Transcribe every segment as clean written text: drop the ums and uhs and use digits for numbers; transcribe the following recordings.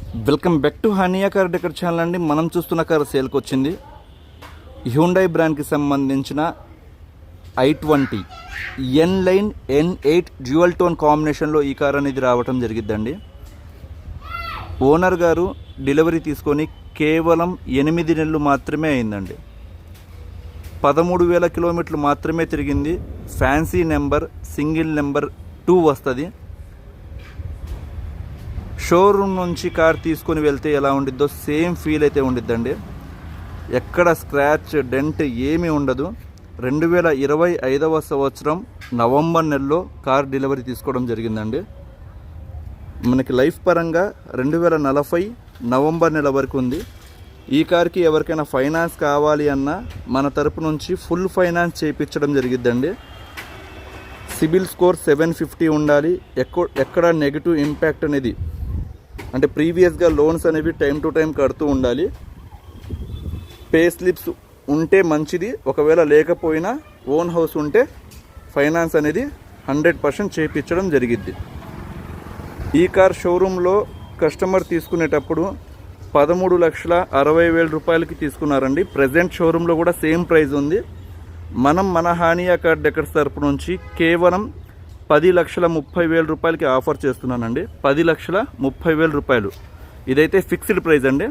Welcome back to Hania car decor channel అండి. మనం చూస్తున్న కార్ సేల్కి వచ్చింది. హ్యుండై బ్రాండ్కి సంబంధించిన i20 N line N8 dual tone కాంబినేషన్లో ఈ కార్ అనేది రావటం జరిగిద్దండి. ఓనర్ గారు డెలివరీ తీసుకొని కేవలం 8 నెలలు మాత్రమే అయిందండి. 13,000 కిలోమీటర్లు మాత్రమే తిరిగింది. ఫ్యాన్సీ నెంబర్, సింగిల్ నెంబర్ 2 వస్తుంది. షోరూమ్ నుంచి కార్ తీసుకొని వెళ్తే ఎలా ఉండిద్దో సేమ్ ఫీల్ అయితే ఉండిద్దండి. ఎక్కడ స్క్రాచ్ డెంట్ ఏమీ ఉండదు. 2025 సంవత్సరం నవంబర్ నెలలో కార్ డెలివరీ తీసుకోవడం జరిగిందండి. మనకి లైఫ్ పరంగా 2040 నవంబర్ నెల వరకు ఉంది. ఈ కార్కి ఎవరికైనా ఫైనాన్స్ కావాలి అన్నా మన తరపు నుంచి ఫుల్ ఫైనాన్స్ చేయించడం జరిగిద్దండి. సిబిల్ స్కోర్ 750 ఉండాలి. ఎక్కడ నెగిటివ్ ఇంపాక్ట్ అనేది అంటే ప్రీవియస్గా లోన్స్ అనేవి టైం టు టైం కడుతూ ఉండాలి. పే స్లిప్స్ ఉంటే మంచిది. ఒకవేళ లేకపోయినా ఓన్ హౌస్ ఉంటే ఫైనాన్స్ అనేది 100% చేయించడం జరిగిద్ది. ఈ కార్ షోరూంలో కస్టమర్ తీసుకునేటప్పుడు 13,60,000 రూపాయలకి తీసుకున్నారండి. ప్రజెంట్ షోరూంలో కూడా సేమ్ ప్రైస్ ఉంది. మన హానియా కార్ డెకర్స్ తరపు నుంచి కేవలం 10,30,000 రూపాయలకి ఆఫర్ చేస్తున్నానండి. 10,30,000 రూపాయలు. ఇదైతే ఫిక్స్డ్ ప్రైస్ అండి.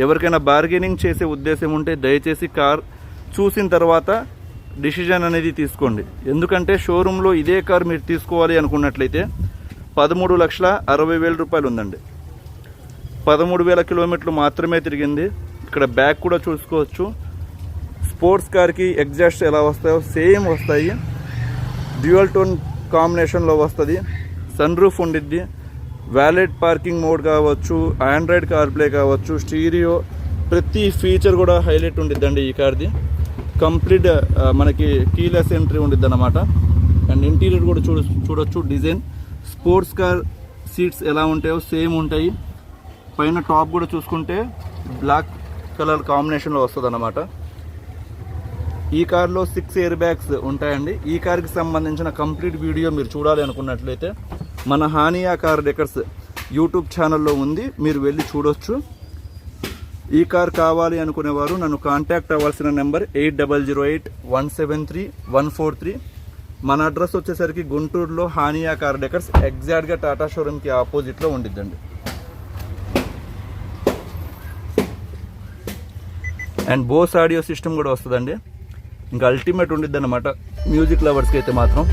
ఎవరికైనా బార్గెనింగ్ చేసే ఉద్దేశం ఉంటే దయచేసి కార్ చూసిన తర్వాత డిసిజన్ అనేది తీసుకోండి. ఎందుకంటే షోరూంలో ఇదే కార్ మీరు తీసుకోవాలి అనుకున్నట్లయితే 13,60,000 రూపాయలు ఉందండి. 13,000 కిలోమీటర్లు మాత్రమే తిరిగింది. ఇక్కడ బ్యాక్ కూడా చూసుకోవచ్చు. స్పోర్ట్స్ కార్కి ఎగ్జాస్ట్ ఎలా వస్తాయో సేమ్ వస్తాయి. డ్యూయల్ టోన్ కాంబినేషన్లో వస్తుంది. సన్ రూఫ్ ఉండిద్ది. వ్యాలెట్ పార్కింగ్ మోడ్ కావచ్చు, ఆండ్రాయిడ్ కార్ప్లే కావచ్చు, స్టీరియో ప్రతి ఫీచర్ కూడా హైలైట్ ఉండిద్దండి ఈ కార్ది. కంప్లీట్ మనకి కీలెస్ ఎంట్రీ ఉండిద్ది అన్నమాట. అండ్ ఇంటీరియర్ కూడా చూడొచ్చు. డిజైన్ స్పోర్ట్స్ కార్ సీట్స్ ఎలా ఉంటాయో సేమ్ ఉంటాయి. పైన టాప్ కూడా చూసుకుంటే బ్లాక్ కలర్ కాంబినేషన్లో వస్తుంది అన్నమాట. ఈ కార్లో 6 ఎయిర్ బ్యాగ్స్ ఉంటాయండి. ఈ కార్కి సంబంధించిన కంప్లీట్ వీడియో మీరు చూడాలి అనుకున్నట్లయితే మన హానియా కార్ డెకర్స్ యూట్యూబ్ ఛానల్లో ఉంది. మీరు వెళ్ళి చూడొచ్చు. ఈ కార్ కావాలి అనుకునేవారు నన్ను కాంటాక్ట్ అవ్వాల్సిన నెంబర్ 8008173143. మన అడ్రస్ వచ్చేసరికి గుంటూరులో హానియా కార్ డెకర్స్ ఎగ్జాక్ట్గా టాటా షోరూమ్కి ఆపోజిట్లో ఉండిద్దండి. అండ్ బోస్ ఆడియో సిస్టమ్ కూడా వస్తుందండి. ఇంకా అల్టిమేట్ ఉండిద్ది అన్నమాట మ్యూజిక్ లవర్స్కి అయితే మాత్రం.